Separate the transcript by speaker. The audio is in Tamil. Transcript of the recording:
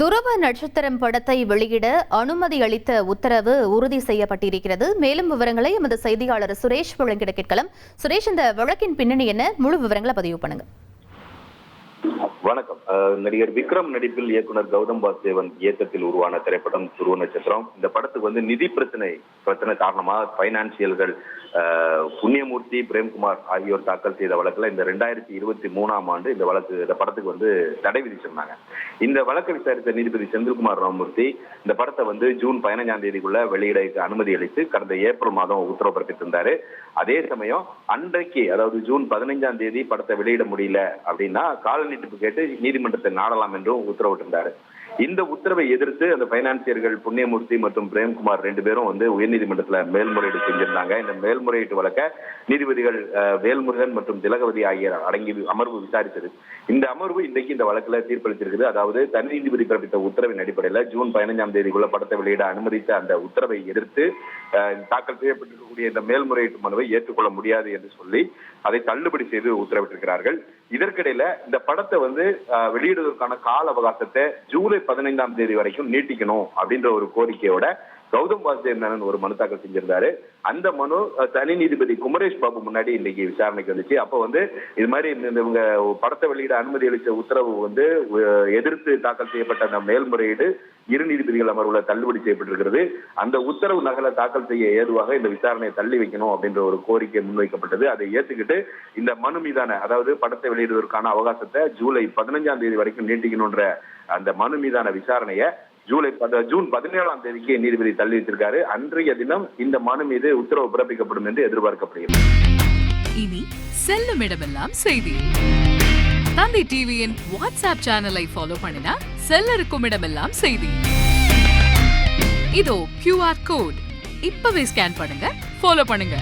Speaker 1: துருவ நட்சத்திரம் படத்தை வெளியிட அனுமதி அளித்த உத்தரவு உறுதி செய்யப்பட்டிருக்கிறது. மேலும் விவரங்களை எமது செய்தியாளர் சுரேஷ் வழங்கிட கேட்கலாம். சுரேஷ், இந்த வழக்கின் பின்னணி என்ன? முழு விவரங்களை பதிவு பண்ணுங்க.
Speaker 2: வணக்கம். நடிகர் விக்ரம் நடிப்பில் இயக்குனர் கௌதம் வாசுதேவன் இயக்கத்தில் உருவான திரைப்படம் துருவ நட்சத்திரம். இந்த படத்துக்கு நிதி பிரச்சனை காரணமா பைனான்சியல்கள் புண்ணியமூர்த்தி, பிரேம்குமார் ஆகியோர் தாக்கல் செய்த வழக்குல இந்த 2023ஆம் ஆண்டு இந்த படத்துக்கு தடை விதிச்சிருந்தாங்க. இந்த வழக்கை விசாரித்த நீதிபதி செந்தில்குமார் ராமமூர்த்தி இந்த படத்தை ஜூன் 15ஆம் தேதிக்குள்ள வெளியிட அனுமதி அளித்து கடந்த ஏப்ரல் மாதம் உத்தரவு பிறப்பித்திருந்தாரு. அதே சமயம் அன்றைக்கு, அதாவது ஜூன் 15ஆம் தேதி படத்தை வெளியிட முடியல அப்படின்னா கால நீட்டிப்பு கேட்டு நீதிமன்றத்தை நாடலாம் என்றும் உத்தரவிட்டிருந்தாரு. இந்த உத்தரவை எதிர்த்து அந்த பைனான்சியர்கள் புண்ணியமூர்த்தி மற்றும் பிரேம்குமார் 2 பேரும் உயர்நீதிமன்றத்தில் மேல்முறையீடு செஞ்சிருந்தாங்க. இந்த மேல்முறையீட்டு வழக்க நீதிபதிகள் வேல்முருகன் மற்றும் திலகவதி ஆகிய அடங்கி அமர்வு விசாரித்தது. இந்த அமர்வு இன்றைக்கு இந்த வழக்குல தீர்ப்பளித்திருக்குது. அதாவது தனி நீதிபதி பிறப்பித்த உத்தரவின் அடிப்படையில் ஜூன் 15ஆம் தேதிக்குள்ள படத்தை வெளியிட அனுமதித்த அந்த உத்தரவை எதிர்த்து தாக்கல் செய்யப்பட்டிருக்கக்கூடிய இந்த மேல்முறையீட்டு மனுவை ஏற்றுக்கொள்ள முடியாது என்று சொல்லி அதை தள்ளுபடி செய்து உத்தரவிட்டிருக்கிறார்கள். இதற்கிடையில இந்த படத்தை வெளியிடுவதற்கான கால அவகாசத்தை ஜூலை 15ஆம் தேதி வரைக்கும் நீட்டிக்கணும் அப்படின்ற ஒரு கோரிக்கையோட கௌதம் வாசுதேவன் ஒரு மனு தாக்கல் செஞ்சிருந்தாரு. அந்த மனு தனி நீதிபதி குமரேஷ் பாபு முன்னாடி இன்னைக்கு விசாரணைக்கு வந்துச்சு. அப்ப இது மாதிரி இவங்க படத்தை வெளியிட அனுமதி அளித்த உத்தரவு எதிர்த்து தாக்கல் செய்யப்பட்ட அந்த மேல்முறையீடு இரு நீதிபதிகள் அமர்வுல தள்ளுபடி செய்யப்பட்டிருக்கிறது. அந்த உத்தரவு நகலை தாக்கல் செய்ய ஏதுவாக இந்த விசாரணையை தள்ளி வைக்கணும் அப்படின்ற ஒரு கோரிக்கை முன்வைக்கப்பட்டது. அதை ஏற்றுக்கிட்டு இந்த மனு மீதான, அதாவது படத்தை வெளியிடுவதற்கான அவகாசத்தை ஜூலை 15ஆம் தேதி வரைக்கும் நீட்டிக்கணும்ன்ற அந்த மனு மீதான விசாரணையை ஜூன் 17ஆம் தேதிக்கு நீதிபதி தள்ளி வச்சிருக்காரு. அன்றைய தினம் இந்த மனு மீது உத்தரவு பிறப்பிக்கப்படும் என்று எதிர்பார்க்கப்படுகிறது.
Speaker 3: இனி செல்லும் இடமெல்லாம் செய்தி. தந்தை டிவியின் வாட்ஸ்அப் சேனலை ஃபாலோ பண்ணினா செல்ல இருக்கும் இடமெல்லாம் செய்தி. இதோ QR கோட் இப்பவே ஸ்கேன் பண்ணுங்க, ஃபாலோ பண்ணுங்க.